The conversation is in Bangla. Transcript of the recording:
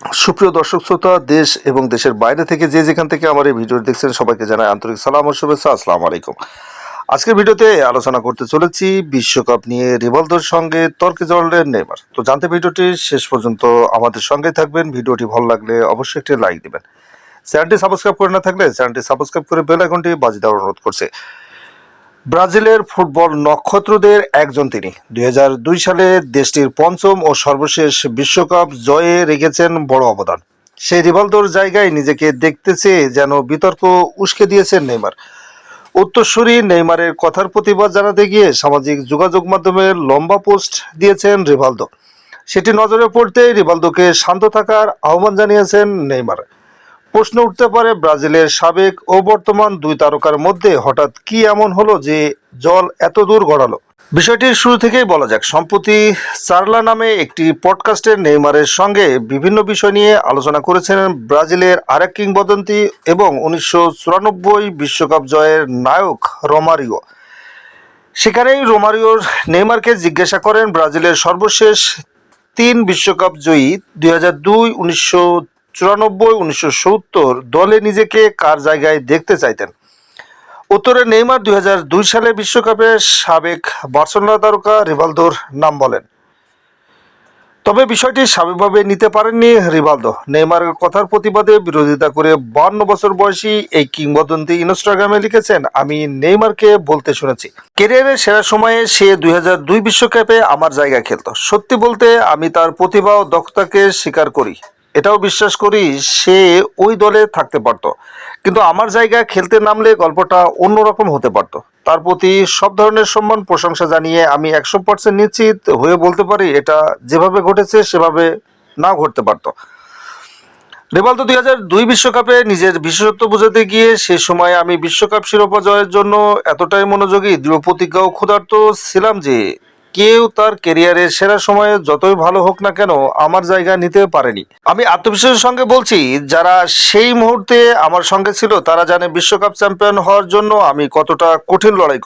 সুপ্রিয় দর্শক শ্রোতা, দেশ এবং দেশের বাইরে থেকে যে যেখান থেকে আমার এই ভিডিও দেখছেন সবাইকে জানাই আন্তরিক সালাম ও শুভেচ্ছা। আসসালামু আলাইকুম। আজকের ভিডিওতে আলোচনা করতে চলেছি বিশ্বকাপ নিয়ে রিভালদোর সঙ্গে তর্কে জড়ালেন নেইমার। তো জানতে ভিডিওটি শেষ পর্যন্ত আমাদের সঙ্গে থাকবেন। ভিডিওটি ভালো লাগলে অবশ্যই একটি লাইক দিবেন। চ্যানেলটি সাবস্ক্রাইব করে না থাকলে চ্যানেলটি সাবস্ক্রাইব করে বেল আইকনটি বাজিয়ে দেওয়ার অনুরোধ করছে। ব্রাজিলের ফুটবল নক্ষত্রদের একজন তিনি। 2002 সালে দেশটির পঞ্চম ও সর্বশেষ বিশ্বকাপ জয়ে রেখেছেন বড় অবদান। সেই রিভালদোর জায়গায় নিজেকে দেখতে চেয়ে যেন বিতর্ক উস্কে দিয়েছেন নেইমার। উত্তরসূরি নেইমারের কথার প্রতিবাদ জানাতে গিয়ে সামাজিক যোগাযোগ মাধ্যমে লম্বা পোস্ট দিয়েছেন রিভালদো। সেটি নজরে পড়তেই রিভালদোকে শান্ত থাকার আহ্বান জানিয়েছেন নেইমার। প্রশ্ন উঠতে পারে, ব্রাজিলের সাবেক ও বর্তমান দুই তারকার মধ্যে হঠাৎ কি এমন হলো যে জল এত দূর গড়ালো। বিষয়টির শুরু থেকেই বলা যাক। সম্প্রতি চার্লা নামে একটি পডকাস্টে নেইমারের সঙ্গে বিভিন্ন বিষয় নিয়ে আলোচনা করেছেন ব্রাজিলের আরেক কিংবদন্তি এবং 1994 বিশ্বকাপ জয়ের নায়ক রোমারিও। সেখানেই রোমারিওর নেইমারকে জিজ্ঞাসা করেন ব্রাজিলের সর্বশেষ 3 বিশ্বকাপ জয়ী 2002, 1994, 1970 দলে নিজেকে কার জায়গায় দেখতে চাইতেন। উত্তরে নেইমার 2002 সালে বিশ্বকাপে সাবেক বার্সেলোনা তারকা রিভালদোর নাম বলেন। তবে বিষয়টি স্বাভাবিকভাবে নিতে পারেননি রিভালদো। নেইমারের কথার প্রতিবাদে বিরোধিতা করে 52 বছর বয়সী এই কিংবদন্তি ইনস্টাগ্রামে লিখেছেন, আমি নেইমারকে বলতে শুনেছি ক্যারিয়ারের সেরা সময়ে সে 2002 বিশ্বকাপে আমার জায়গায় খেলত। সত্যি বলতে আমি তার প্রতিভা ও দক্ষতাকে স্বীকার করি, এটাও বিশ্বাস করি সে ওই দলে থাকতে পারত, কিন্তু আমার জায়গায় খেলতে নামলে গল্পটা অন্যরকম হতে পারত। তার প্রতি সব ধরনের সম্মান প্রশংসা জানিয়ে আমি 100% নিশ্চিত হয়ে বলতে পারি এটা যেভাবে ঘটেছে সেভাবে না ঘটতে পারত। রিভালদো 2002 বিশ্বকাপে নিজের বিশেষত্ব বোঝাতে গিয়ে সে সময় আমি বিশ্বকাপ শিরোপা জয়ের জন্য এতটাই মনোযোগী, দৃঢ় প্রতিজ্ঞা ও ক্ষুধার্ত ছিলাম যে কেউ তার ক্যারিয়ারের সেরা সময়ে যতই ভালো হোক না কেন আমার জায়গা নিতে পারেনি। আমি আত্মবিশ্বাসের সঙ্গে বলছি, যারা সেই মুহূর্তে আমার সঙ্গে ছিল তারা জানে বিশ্বকাপ চ্যাম্পিয়ন হওয়ার জন্য আমি কতটা কঠিন লড়াই করি।